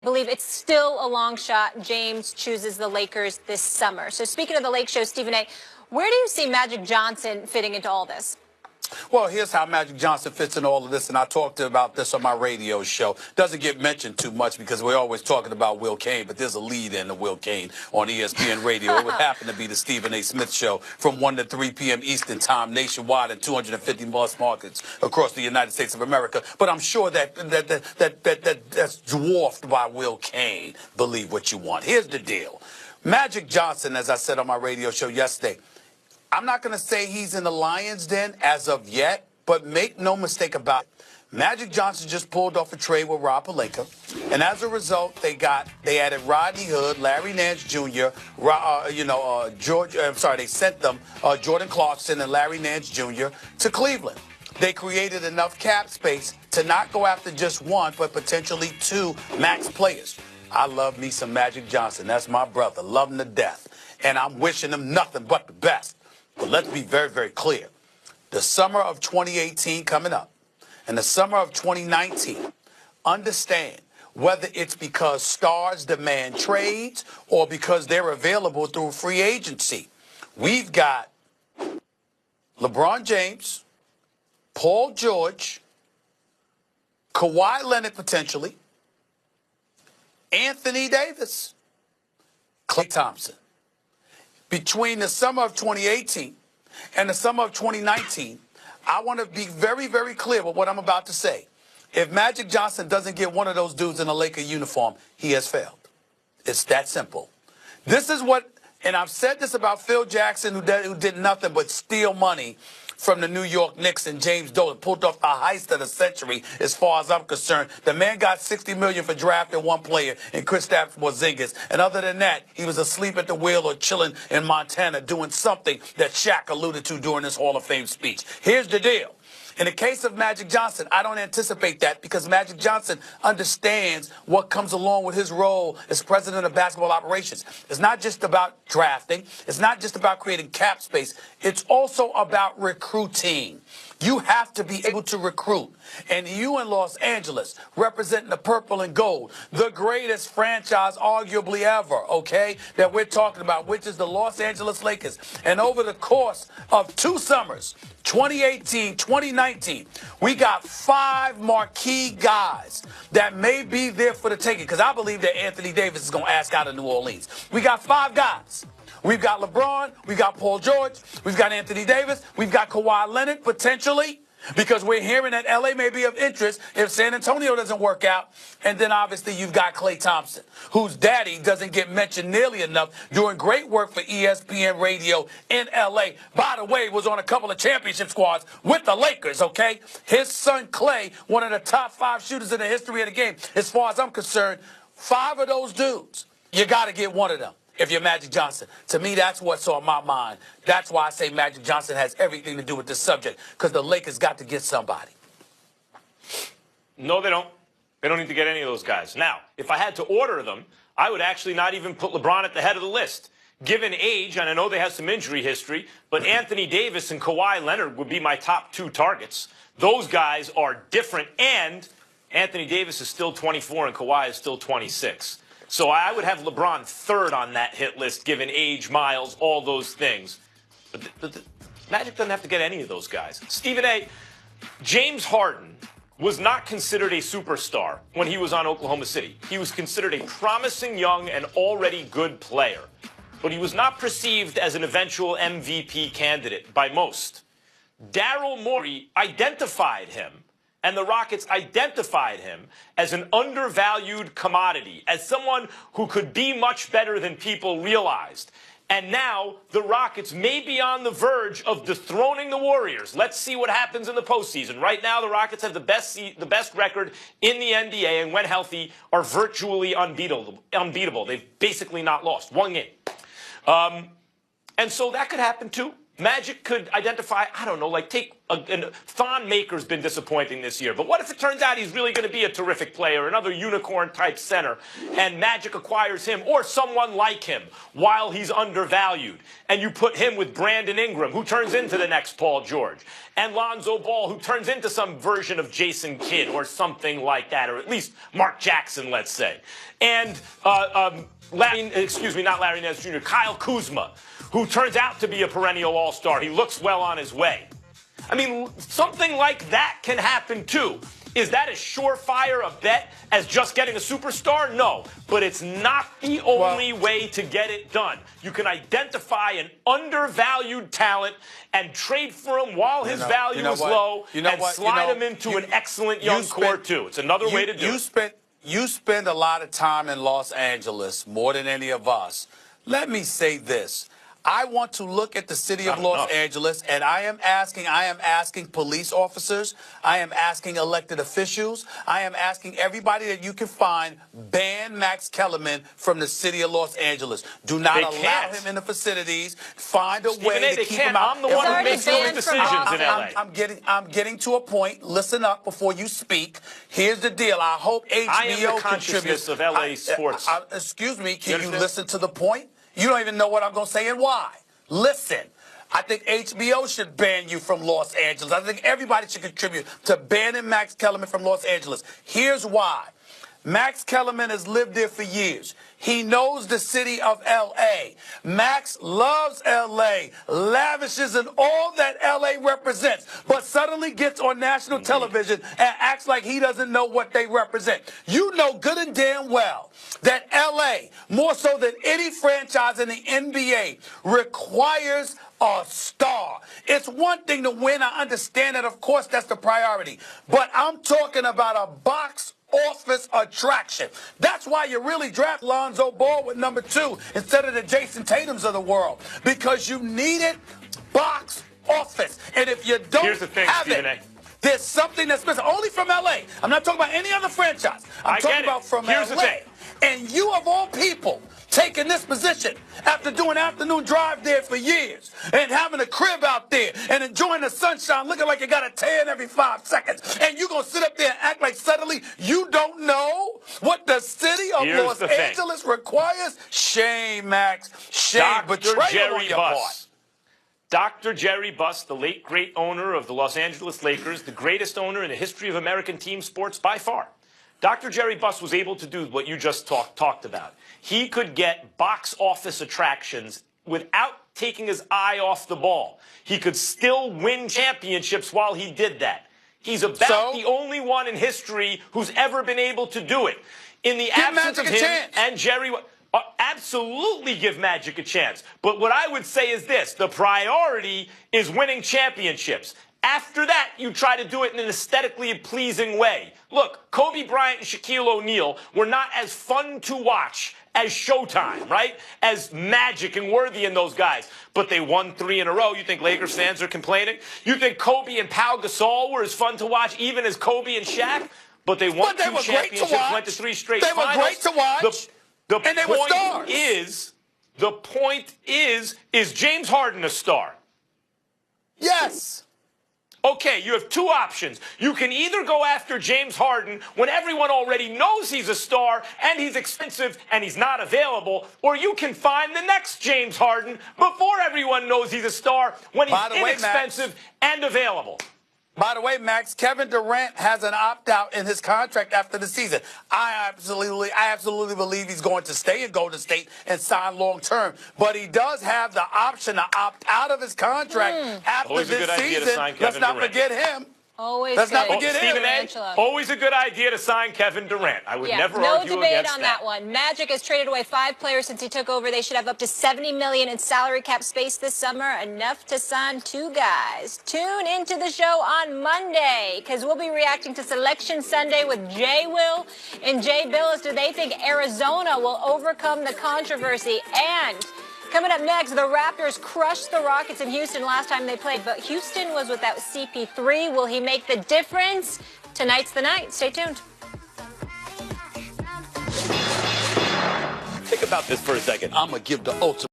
believe it's still a long shot James chooses the Lakers this summer. So speaking of the Lake Show, Stephen A., where do you see Magic Johnson fitting into all this? Well, here's how Magic Johnson fits in all of this, and I talked about this on my radio show. Doesn't get mentioned too much because we're always talking about Will Cain, but there's a lead in to Will Cain on ESPN Radio. It would happen to be the Stephen A. Smith Show from 1 to 3 p.m. Eastern Time nationwide in 250 plus markets across the United States of America. But I'm sure that's dwarfed by Will Cain. Believe what you want. Here's the deal. Magic Johnson, as I said on my radio show yesterday, I'm not going to say he's in the Lions' den as of yet, but make no mistake about it. Magic Johnson just pulled off a trade with Rob Pelinka, and as a result, they added Rodney Hood, Larry Nance Jr., they sent them Jordan Clarkson and Larry Nance Jr. to Cleveland. They created enough cap space to not go after just one, but potentially two max players. I love me some Magic Johnson. That's my brother. Love him to death. And I'm wishing him nothing but the best. But let's be very, very clear. The summer of 2018 coming up and the summer of 2019, understand whether it's because stars demand trades or because they're available through free agency. We've got LeBron James, Paul George, Kawhi Leonard potentially, Anthony Davis, Klay Thompson. Between the summer of 2018 and the summer of 2019, I want to be very, very clear with what I'm about to say. If Magic Johnson doesn't get one of those dudes in a Laker uniform, he has failed. It's that simple. This is what, and I've said this about Phil Jackson, who did nothing but steal money from the New York Knicks, and James Dolan pulled off the heist of the century as far as I'm concerned. The man got $60 million for drafting one player in Kristaps Porzingis. And other than that, he was asleep at the wheel or chilling in Montana doing something that Shaq alluded to during his Hall of Fame speech. Here's the deal. In the case of Magic Johnson, I don't anticipate that because Magic Johnson understands what comes along with his role as president of basketball operations. It's not just about drafting. It's not just about creating cap space. It's also about recruiting. You have to be able to recruit. And you in Los Angeles, representing the purple and gold, the greatest franchise arguably ever, okay, that we're talking about, which is the Los Angeles Lakers. And over the course of 2 summers, 2018, 2019, we got 5 marquee guys that may be there for the taking, because I believe that Anthony Davis is going to ask out of New Orleans. We got 5 guys. We've got LeBron, we've got Paul George, we've got Anthony Davis, we've got Kawhi Leonard potentially, because we're hearing that LA may be of interest if San Antonio doesn't work out. And then obviously you've got Klay Thompson, whose daddy doesn't get mentioned nearly enough, doing great work for ESPN Radio in LA. By the way, was on a couple of championship squads with the Lakers, okay? His son Klay, one of the top 5 shooters in the history of the game. As far as I'm concerned, 5 of those dudes, you got to get one of them. If you're Magic Johnson. To me, that's what's on my mind. That's why I say Magic Johnson has everything to do with this subject, because the Lakers got to get somebody. No, they don't. They don't need to get any of those guys. Now, if I had to order them, I would actually not even put LeBron at the head of the list. Given age, and I know they have some injury history, but Anthony Davis and Kawhi Leonard would be my top 2 targets. Those guys are different, and Anthony Davis is still 24 and Kawhi is still 26. So I would have LeBron 3rd on that hit list, given age, miles, all those things. But the Magic doesn't have to get any of those guys. Stephen A., James Harden was not considered a superstar when he was on Oklahoma City. He was considered a promising young and already good player. But he was not perceived as an eventual MVP candidate by most. Daryl Morey identified him, and the Rockets identified him as an undervalued commodity, as someone who could be much better than people realized. And now the Rockets may be on the verge of dethroning the Warriors. Let's see what happens in the postseason. Right now, the Rockets have the best record in the NBA, and when healthy, are virtually unbeatable. They've basically not lost 1 game. And so that could happen too. Magic could identify, I don't know, like take Thon Maker's been disappointing this year. But what if it turns out he's really going to be a terrific player, another unicorn-type center, and Magic acquires him or someone like him while he's undervalued, and you put him with Brandon Ingram, who turns into the next Paul George, and Lonzo Ball, who turns into some version of Jason Kidd or something like that, or at least Mark Jackson, let's say. And not Larry Nance Jr., Kyle Kuzma, who turns out to be a perennial all-star. He looks well on his way. I mean, something like that can happen too. Is that as surefire a bet as just getting a superstar? No, but it's not the only way to get it done. You can identify an undervalued talent and trade for him while his value is low and slide him into an excellent young core too. It's another way to do it. You spend a lot of time in Los Angeles, more than any of us. Let me say this. I want to look at the city of Los Angeles, and I am asking police officers, I am asking elected officials, I am asking everybody that you can find, ban Max Kellerman from the city of Los Angeles. Do not allow him in the facilities. Find a way to keep him out. I'm the one who makes those decisions in LA. I'm getting to a point. Listen up before you speak. Here's the deal. I hope HBO contributes. Of LA sports. Excuse me. Can you listen to the point? You don't even know what I'm going to say and why. Listen, I think HBO should ban you from Los Angeles. I think everybody should contribute to banning Max Kellerman from Los Angeles. Here's why. Max Kellerman has lived there for years. He knows the city of L.A. Max loves L.A., lavishes in all that L.A. represents, but suddenly gets on national television and acts like he doesn't know what they represent. You know good and damn well that L.A., more so than any franchise in the NBA, requires a star. It's one thing to win. I understand that. Of course, that's the priority. But I'm talking about a box office attraction. That's why you really draft Lonzo Ball with number 2 instead of the Jason Tatums of the world, because you needed box office. And if you don't have it, there's something that's missing. Only from LA. I'm not talking about any other franchise. I'm talking about from LA. And you, of all people, taking this position after doing afternoon drive there for years and having a crib out there and enjoying the sunshine, looking like you got a tan every 5 seconds, and you're going to sit up there and act like suddenly you don't know what the city of Los Angeles requires? Shame, Max. Shame. Betrayal on your part. Dr. Jerry Buss, the late great owner of the Los Angeles Lakers, the greatest owner in the history of American team sports by far. Dr. Jerry Buss was able to do what you just talked about. He could get box office attractions without taking his eye off the ball. He could still win championships while he did that. He's about the only one in history who's ever been able to do it. In the absence of him and Jerry, absolutely give Magic a chance. But what I would say is this: the priority is winning championships. After that, you try to do it in an aesthetically pleasing way. Look, Kobe Bryant and Shaquille O'Neal were not as fun to watch as Showtime, right? As Magic and Worthy and those guys. But they won 3 in a row. You think Lakers fans are complaining? You think Kobe and Pau Gasol were as fun to watch even as Kobe and Shaq? But they won 2 championships, went to 3 straight finals. They were great to watch. And they were stars. The point is James Harden a star? Yes. Okay, you have 2 options. You can either go after James Harden when everyone already knows he's a star and he's expensive and he's not available, or you can find the next James Harden before everyone knows he's a star when he's inexpensive and available. By the way, Max, Kevin Durant has an opt-out in his contract after the season. I absolutely believe he's going to stay in Golden State and sign long-term. But he does have the option to opt out of his contract after this season. Let's not forget him. Let's not forget Stephen A. Always a good idea to sign Kevin Durant. I would never argue against that. No debate on that one. Magic has traded away 5 players since he took over. They should have up to $70 million in salary cap space this summer, enough to sign 2 guys. Tune into the show on Monday, because we'll be reacting to Selection Sunday with Jay Will and Jay Billis. Do they think Arizona will overcome the controversy? And coming up next, the Raptors crushed the Rockets in Houston last time they played, but Houston was without CP3. Will he make the difference? Tonight's the night. Stay tuned. Think about this for a second. I'm going to give the ultimate.